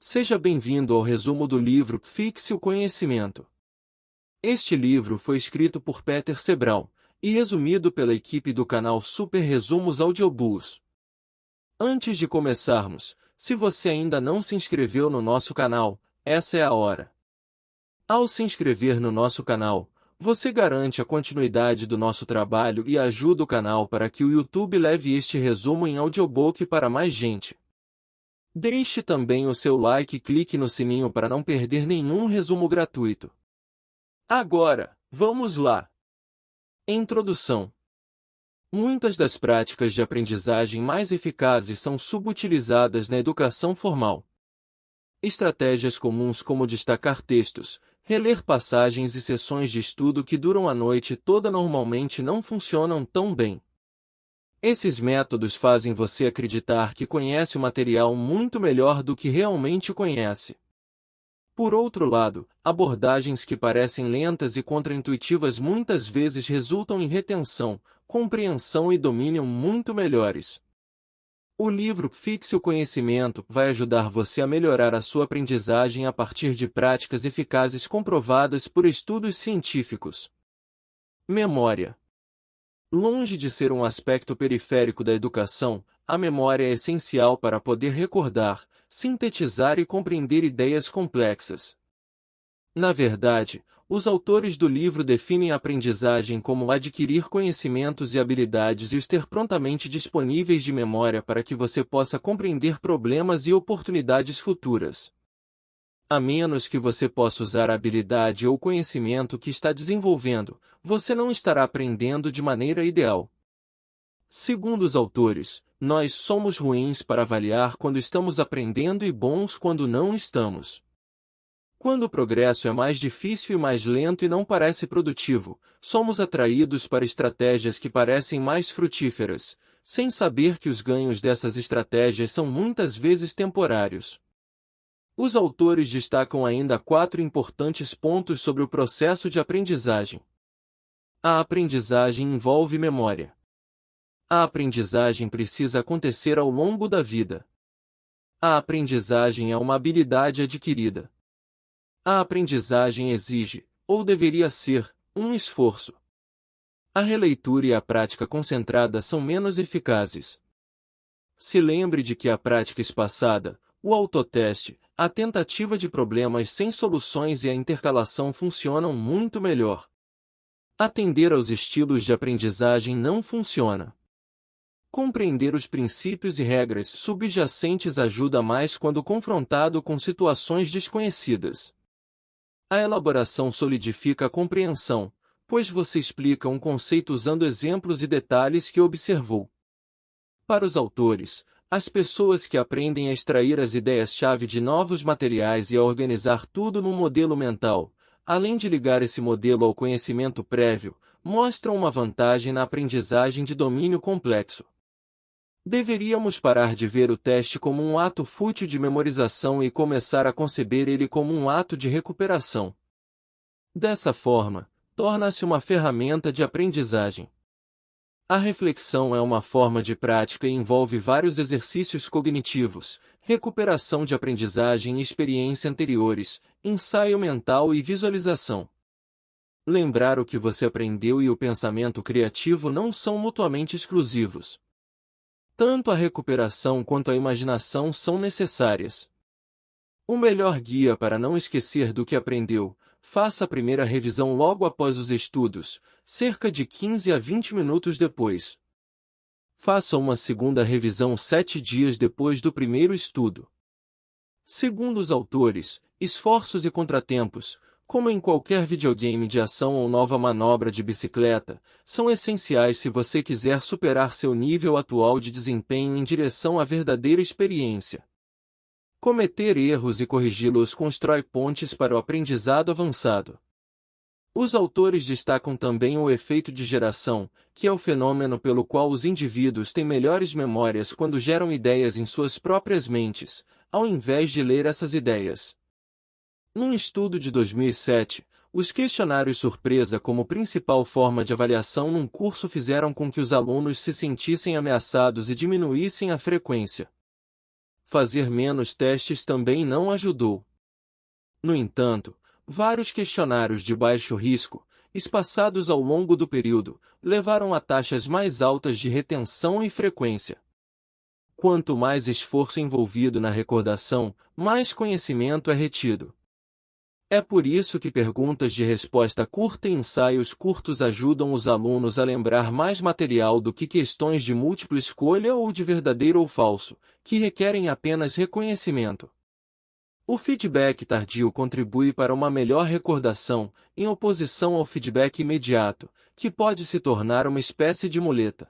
Seja bem-vindo ao resumo do livro Fixe o Conhecimento. Este livro foi escrito por Peter Sebral e resumido pela equipe do canal Super Resumos Audiobooks. Antes de começarmos, se você ainda não se inscreveu no nosso canal, essa é a hora. Ao se inscrever no nosso canal, você garante a continuidade do nosso trabalho e ajuda o canal para que o YouTube leve este resumo em audiobook para mais gente. Deixe também o seu like e clique no sininho para não perder nenhum resumo gratuito. Agora, vamos lá! Introdução. Muitas das práticas de aprendizagem mais eficazes são subutilizadas na educação formal. Estratégias comuns como destacar textos, reler passagens e sessões de estudo que duram a noite toda normalmente não funcionam tão bem. Esses métodos fazem você acreditar que conhece o material muito melhor do que realmente conhece. Por outro lado, abordagens que parecem lentas e contraintuitivas muitas vezes resultam em retenção, compreensão e domínio muito melhores. O livro Fixe o Conhecimento vai ajudar você a melhorar a sua aprendizagem a partir de práticas eficazes comprovadas por estudos científicos. Memória. Longe de ser um aspecto periférico da educação, a memória é essencial para poder recordar, sintetizar e compreender ideias complexas. Na verdade, os autores do livro definem a aprendizagem como adquirir conhecimentos e habilidades e os ter prontamente disponíveis de memória para que você possa compreender problemas e oportunidades futuras. A menos que você possa usar a habilidade ou conhecimento que está desenvolvendo, você não estará aprendendo de maneira ideal. Segundo os autores, nós somos ruins para avaliar quando estamos aprendendo e bons quando não estamos. Quando o progresso é mais difícil e mais lento e não parece produtivo, somos atraídos para estratégias que parecem mais frutíferas, sem saber que os ganhos dessas estratégias são muitas vezes temporários. Os autores destacam ainda 4 importantes pontos sobre o processo de aprendizagem. A aprendizagem envolve memória. A aprendizagem precisa acontecer ao longo da vida. A aprendizagem é uma habilidade adquirida. A aprendizagem exige, ou deveria ser, um esforço. A releitura e a prática concentrada são menos eficazes. Se lembre de que a prática espaçada, o autoteste, a tentativa de problemas sem soluções e a intercalação funcionam muito melhor. Atender aos estilos de aprendizagem não funciona. Compreender os princípios e regras subjacentes ajuda mais quando confrontado com situações desconhecidas. A elaboração solidifica a compreensão, pois você explica um conceito usando exemplos e detalhes que observou. Para os autores, as pessoas que aprendem a extrair as ideias-chave de novos materiais e a organizar tudo num modelo mental, além de ligar esse modelo ao conhecimento prévio, mostram uma vantagem na aprendizagem de domínio complexo. Deveríamos parar de ver o teste como um ato fútil de memorização e começar a conceber ele como um ato de recuperação. Dessa forma, torna-se uma ferramenta de aprendizagem. A reflexão é uma forma de prática e envolve vários exercícios cognitivos, recuperação de aprendizagem e experiência anteriores, ensaio mental e visualização. Lembrar o que você aprendeu e o pensamento criativo não são mutuamente exclusivos. Tanto a recuperação quanto a imaginação são necessárias. O melhor guia para não esquecer do que aprendeu: faça a primeira revisão logo após os estudos, cerca de 15 a 20 minutos depois. Faça uma segunda revisão 7 dias depois do primeiro estudo. Segundo os autores, esforços e contratempos, como em qualquer videogame de ação ou nova manobra de bicicleta, são essenciais se você quiser superar seu nível atual de desempenho em direção à verdadeira experiência. Cometer erros e corrigi-los constrói pontes para o aprendizado avançado. Os autores destacam também o efeito de geração, que é o fenômeno pelo qual os indivíduos têm melhores memórias quando geram ideias em suas próprias mentes, ao invés de ler essas ideias. Num estudo de 2007, os questionários surpresa como principal forma de avaliação num curso fizeram com que os alunos se sentissem ameaçados e diminuíssem a frequência. Fazer menos testes também não ajudou. No entanto, vários questionários de baixo risco, espaçados ao longo do período, levaram a taxas mais altas de retenção e frequência. Quanto mais esforço envolvido na recordação, mais conhecimento é retido. É por isso que perguntas de resposta curta e ensaios curtos ajudam os alunos a lembrar mais material do que questões de múltipla escolha ou de verdadeiro ou falso, que requerem apenas reconhecimento. O feedback tardio contribui para uma melhor recordação, em oposição ao feedback imediato, que pode se tornar uma espécie de muleta.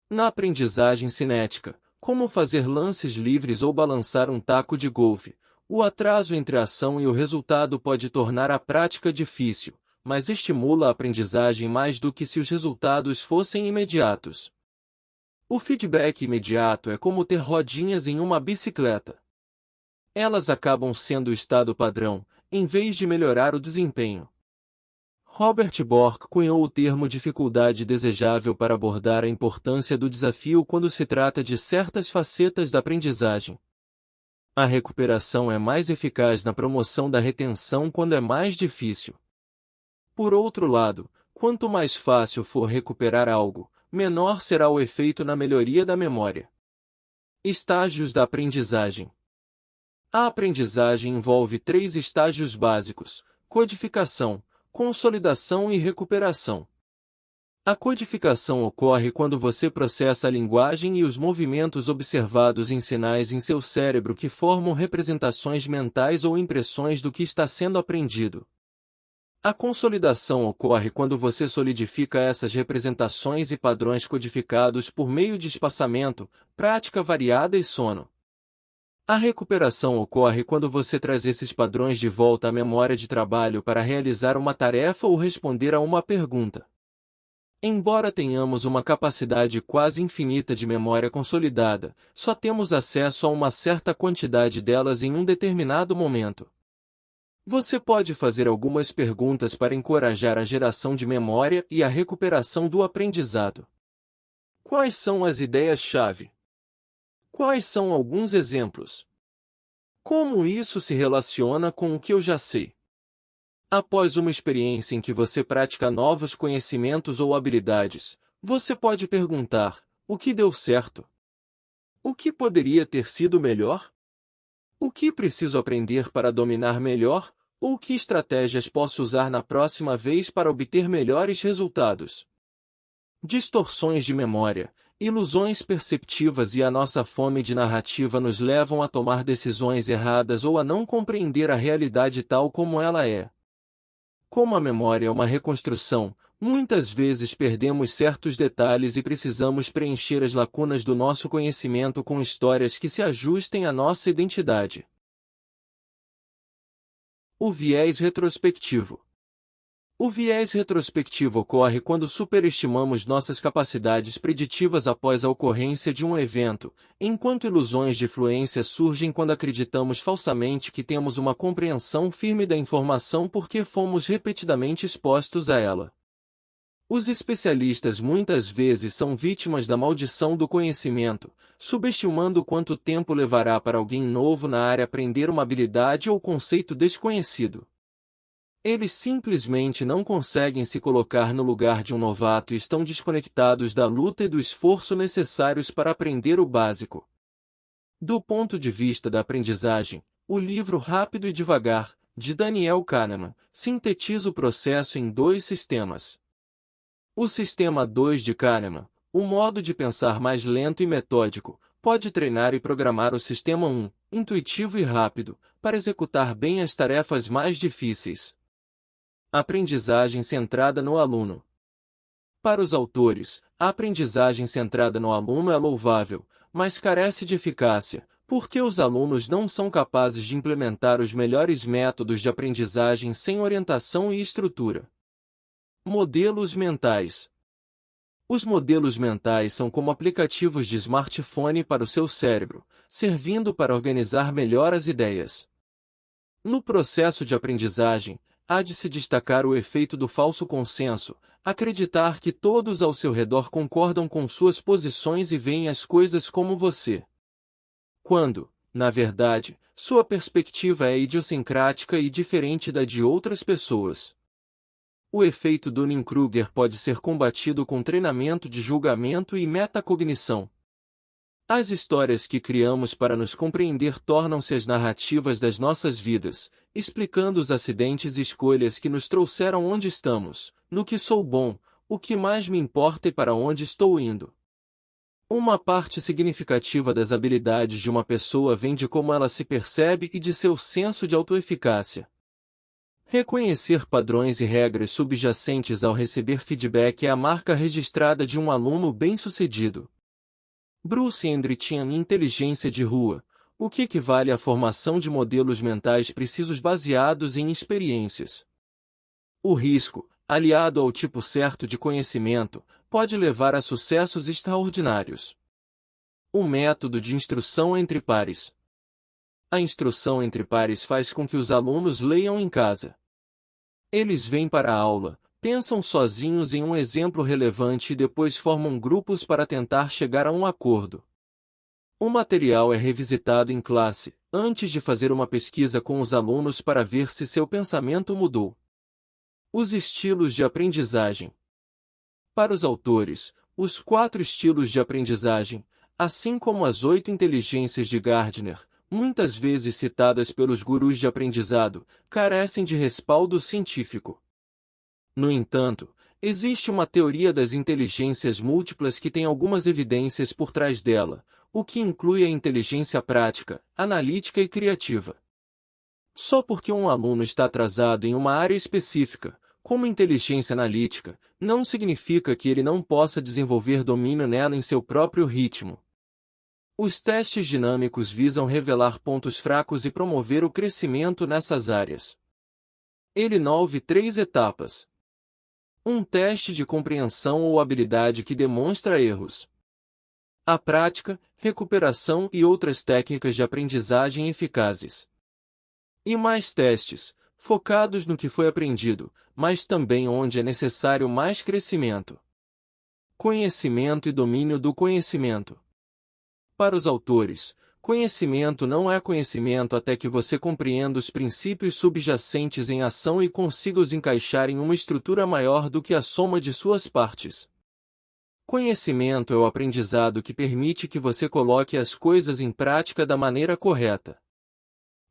Na aprendizagem cinética, como fazer lances livres ou balançar um taco de golfe, o atraso entre a ação e o resultado pode tornar a prática difícil, mas estimula a aprendizagem mais do que se os resultados fossem imediatos. O feedback imediato é como ter rodinhas em uma bicicleta. Elas acabam sendo o estado padrão, em vez de melhorar o desempenho. Robert Bork cunhou o termo dificuldade desejável para abordar a importância do desafio quando se trata de certas facetas da aprendizagem. A recuperação é mais eficaz na promoção da retenção quando é mais difícil. Por outro lado, quanto mais fácil for recuperar algo, menor será o efeito na melhoria da memória. Estágios da aprendizagem. A aprendizagem envolve 3 estágios básicos: codificação, consolidação e recuperação. A codificação ocorre quando você processa a linguagem e os movimentos observados em sinais em seu cérebro que formam representações mentais ou impressões do que está sendo aprendido. A consolidação ocorre quando você solidifica essas representações e padrões codificados por meio de espaçamento, prática variada e sono. A recuperação ocorre quando você traz esses padrões de volta à memória de trabalho para realizar uma tarefa ou responder a uma pergunta. Embora tenhamos uma capacidade quase infinita de memória consolidada, só temos acesso a uma certa quantidade delas em um determinado momento. Você pode fazer algumas perguntas para encorajar a geração de memória e a recuperação do aprendizado. Quais são as ideias-chave? Quais são alguns exemplos? Como isso se relaciona com o que eu já sei? Após uma experiência em que você pratica novos conhecimentos ou habilidades, você pode perguntar: o que deu certo? O que poderia ter sido melhor? O que preciso aprender para dominar melhor? Ou que estratégias posso usar na próxima vez para obter melhores resultados? Distorções de memória, ilusões perceptivas e a nossa fome de narrativa nos levam a tomar decisões erradas ou a não compreender a realidade tal como ela é. Como a memória é uma reconstrução, muitas vezes perdemos certos detalhes e precisamos preencher as lacunas do nosso conhecimento com histórias que se ajustem à nossa identidade. O viés retrospectivo. O viés retrospectivo ocorre quando superestimamos nossas capacidades preditivas após a ocorrência de um evento, enquanto ilusões de fluência surgem quando acreditamos falsamente que temos uma compreensão firme da informação porque fomos repetidamente expostos a ela. Os especialistas muitas vezes são vítimas da maldição do conhecimento, subestimando quanto tempo levará para alguém novo na área aprender uma habilidade ou conceito desconhecido. Eles simplesmente não conseguem se colocar no lugar de um novato e estão desconectados da luta e do esforço necessários para aprender o básico. Do ponto de vista da aprendizagem, o livro Rápido e Devagar, de Daniel Kahneman, sintetiza o processo em 2 sistemas. O sistema 2 de Kahneman, o modo de pensar mais lento e metódico, pode treinar e programar o sistema 1, intuitivo e rápido, para executar bem as tarefas mais difíceis. Aprendizagem centrada no aluno. Para os autores, a aprendizagem centrada no aluno é louvável, mas carece de eficácia, porque os alunos não são capazes de implementar os melhores métodos de aprendizagem sem orientação e estrutura. Modelos mentais. Os modelos mentais são como aplicativos de smartphone para o seu cérebro, servindo para organizar melhor as ideias. No processo de aprendizagem, há de se destacar o efeito do falso consenso, acreditar que todos ao seu redor concordam com suas posições e veem as coisas como você. quando, na verdade, sua perspectiva é idiosincrática e diferente da de outras pessoas. O efeito Dunning-Kruger pode ser combatido com treinamento de julgamento e metacognição. As histórias que criamos para nos compreender tornam-se as narrativas das nossas vidas, explicando os acidentes e escolhas que nos trouxeram onde estamos, no que sou bom, o que mais me importa e para onde estou indo. Uma parte significativa das habilidades de uma pessoa vem de como ela se percebe e de seu senso de autoeficácia. Reconhecer padrões e regras subjacentes ao receber feedback é a marca registrada de um aluno bem-sucedido. Bruce Henry tinha inteligência de rua, o que equivale à formação de modelos mentais precisos baseados em experiências. O risco, aliado ao tipo certo de conhecimento, pode levar a sucessos extraordinários. O método de instrução entre pares. A instrução entre pares faz com que os alunos leiam em casa. Eles vêm para a aula, pensam sozinhos em um exemplo relevante e depois formam grupos para tentar chegar a um acordo. O material é revisitado em classe, antes de fazer uma pesquisa com os alunos para ver se seu pensamento mudou. Os estilos de aprendizagem. Para os autores, os 4 estilos de aprendizagem, assim como as 8 inteligências de Gardner, muitas vezes citadas pelos gurus de aprendizado, carecem de respaldo científico. No entanto, existe uma teoria das inteligências múltiplas que tem algumas evidências por trás dela, o que inclui a inteligência prática, analítica e criativa. Só porque um aluno está atrasado em uma área específica, como inteligência analítica, não significa que ele não possa desenvolver domínio nela em seu próprio ritmo. Os testes dinâmicos visam revelar pontos fracos e promover o crescimento nessas áreas. Ele envolve 3 etapas. Um teste de compreensão ou habilidade que demonstra erros. A prática, recuperação e outras técnicas de aprendizagem eficazes. E mais testes, focados no que foi aprendido, mas também onde é necessário mais crescimento. Conhecimento e domínio do conhecimento. Para os autores, conhecimento não é conhecimento até que você compreenda os princípios subjacentes em ação e consiga os encaixar em uma estrutura maior do que a soma de suas partes. Conhecimento é o aprendizado que permite que você coloque as coisas em prática da maneira correta.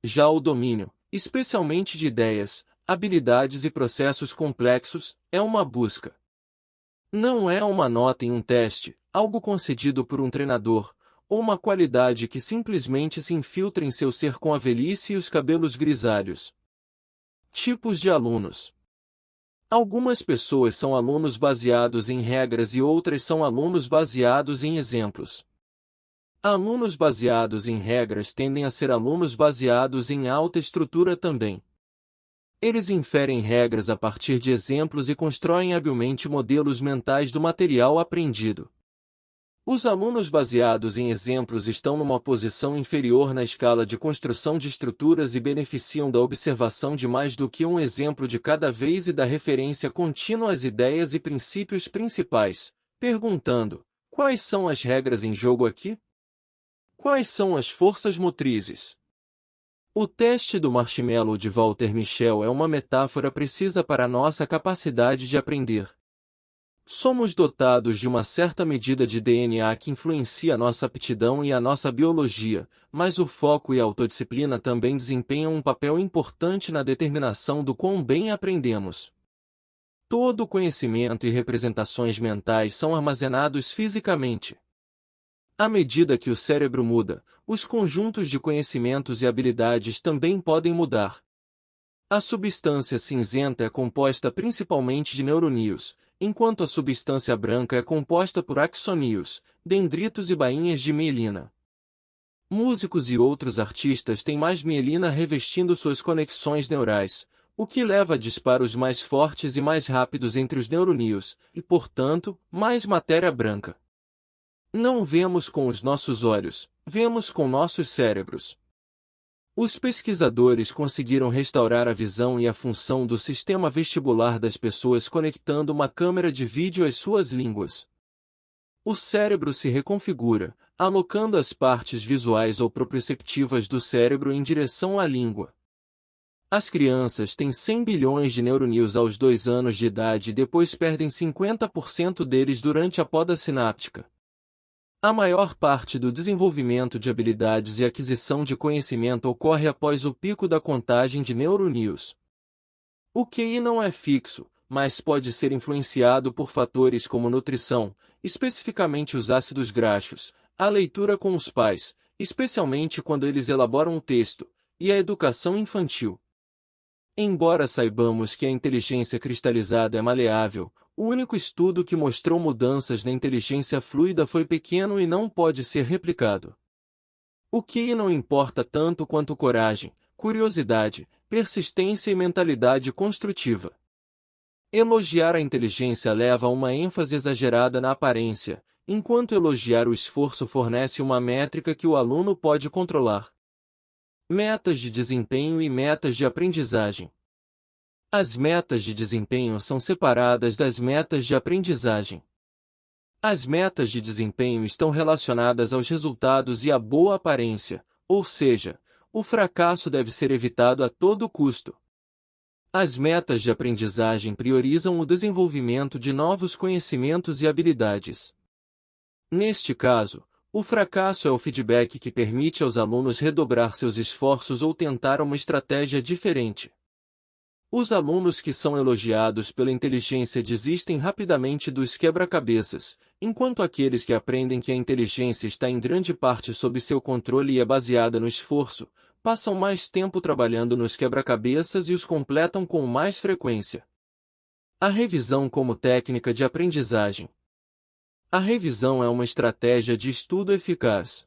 Já o domínio, especialmente de ideias, habilidades e processos complexos, é uma busca. Não é uma nota em um teste, algo concedido por um treinador, ou uma qualidade que simplesmente se infiltra em seu ser com a velhice e os cabelos grisalhos. Tipos de alunos. Algumas pessoas são alunos baseados em regras e outras são alunos baseados em exemplos. Alunos baseados em regras tendem a ser alunos baseados em alta estrutura também. Eles inferem regras a partir de exemplos e constroem habilmente modelos mentais do material aprendido. Os alunos baseados em exemplos estão numa posição inferior na escala de construção de estruturas e beneficiam da observação de mais do que um exemplo de cada vez e da referência contínua às ideias e princípios principais, perguntando: quais são as regras em jogo aqui? Quais são as forças motrizes? O teste do marshmallow de Walter Mischel é uma metáfora precisa para a nossa capacidade de aprender. Somos dotados de uma certa medida de DNA que influencia a nossa aptidão e a nossa biologia, mas o foco e a autodisciplina também desempenham um papel importante na determinação do quão bem aprendemos. Todo conhecimento e representações mentais são armazenados fisicamente. À medida que o cérebro muda, os conjuntos de conhecimentos e habilidades também podem mudar. A substância cinzenta é composta principalmente de neuroníons, enquanto a substância branca é composta por axônios, dendritos e bainhas de mielina. Músicos e outros artistas têm mais mielina revestindo suas conexões neurais, o que leva a disparos mais fortes e mais rápidos entre os neuroníons, e, portanto, mais matéria branca. Não vemos com os nossos olhos, vemos com nossos cérebros. Os pesquisadores conseguiram restaurar a visão e a função do sistema vestibular das pessoas conectando uma câmera de vídeo às suas línguas. O cérebro se reconfigura, alocando as partes visuais ou proprioceptivas do cérebro em direção à língua. As crianças têm 100 bilhões de neurônios aos 2 anos de idade e depois perdem 50% deles durante a poda sináptica. A maior parte do desenvolvimento de habilidades e aquisição de conhecimento ocorre após o pico da contagem de neurônios. O QI não é fixo, mas pode ser influenciado por fatores como nutrição, especificamente os ácidos graxos, a leitura com os pais, especialmente quando eles elaboram o texto, e a educação infantil. Embora saibamos que a inteligência cristalizada é maleável, o único estudo que mostrou mudanças na inteligência fluida foi pequeno e não pode ser replicado. O QI não importa tanto quanto coragem, curiosidade, persistência e mentalidade construtiva. Elogiar a inteligência leva a uma ênfase exagerada na aparência, enquanto elogiar o esforço fornece uma métrica que o aluno pode controlar. Metas de desempenho e metas de aprendizagem. As metas de desempenho são separadas das metas de aprendizagem. As metas de desempenho estão relacionadas aos resultados e à boa aparência, ou seja, o fracasso deve ser evitado a todo custo. As metas de aprendizagem priorizam o desenvolvimento de novos conhecimentos e habilidades. Neste caso, o fracasso é o feedback que permite aos alunos redobrar seus esforços ou tentar uma estratégia diferente. Os alunos que são elogiados pela inteligência desistem rapidamente dos quebra-cabeças, enquanto aqueles que aprendem que a inteligência está em grande parte sob seu controle e é baseada no esforço, passam mais tempo trabalhando nos quebra-cabeças e os completam com mais frequência. A revisão como técnica de aprendizagem. A revisão é uma estratégia de estudo eficaz.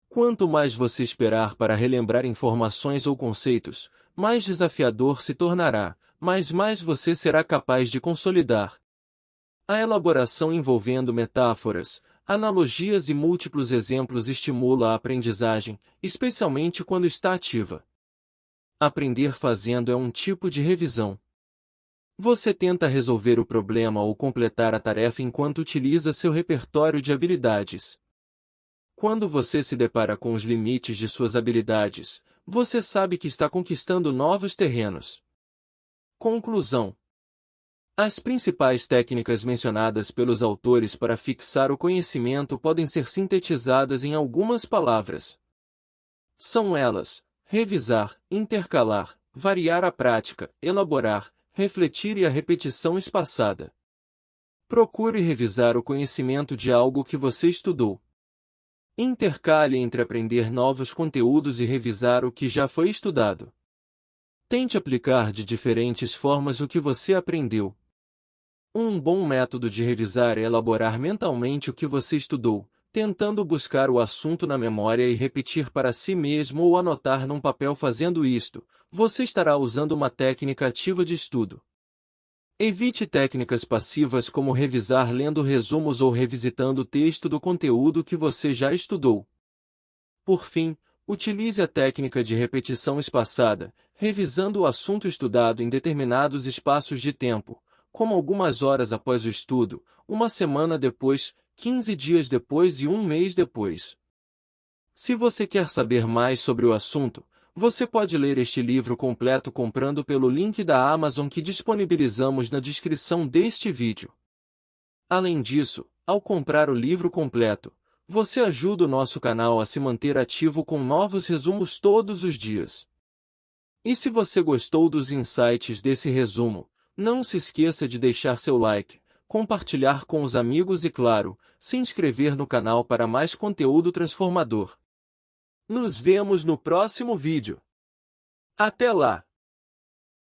Quanto mais você esperar para relembrar informações ou conceitos, mais desafiador se tornará, mas mais você será capaz de consolidar. A elaboração envolvendo metáforas, analogias e múltiplos exemplos estimula a aprendizagem, especialmente quando está ativa. Aprender fazendo é um tipo de revisão. Você tenta resolver o problema ou completar a tarefa enquanto utiliza seu repertório de habilidades. Quando você se depara com os limites de suas habilidades, você sabe que está conquistando novos terrenos. Conclusão. As principais técnicas mencionadas pelos autores para fixar o conhecimento podem ser sintetizadas em algumas palavras. São elas: revisar, intercalar, variar a prática, elaborar, refletir e a repetição espaçada. Procure revisar o conhecimento de algo que você estudou. Intercale entre aprender novos conteúdos e revisar o que já foi estudado. Tente aplicar de diferentes formas o que você aprendeu. Um bom método de revisar é elaborar mentalmente o que você estudou, tentando buscar o assunto na memória e repetir para si mesmo ou anotar num papel. Fazendo isto, você estará usando uma técnica ativa de estudo. Evite técnicas passivas como revisar lendo resumos ou revisitando o texto do conteúdo que você já estudou. Por fim, utilize a técnica de repetição espaçada, revisando o assunto estudado em determinados espaços de tempo, como algumas horas após o estudo, uma semana depois, 15 dias depois e um mês depois. Se você quer saber mais sobre o assunto, você pode ler este livro completo comprando pelo link da Amazon que disponibilizamos na descrição deste vídeo. Além disso, ao comprar o livro completo, você ajuda o nosso canal a se manter ativo com novos resumos todos os dias. E se você gostou dos insights desse resumo, não se esqueça de deixar seu like, compartilhar com os amigos e, claro, se inscrever no canal para mais conteúdo transformador. Nos vemos no próximo vídeo. Até lá!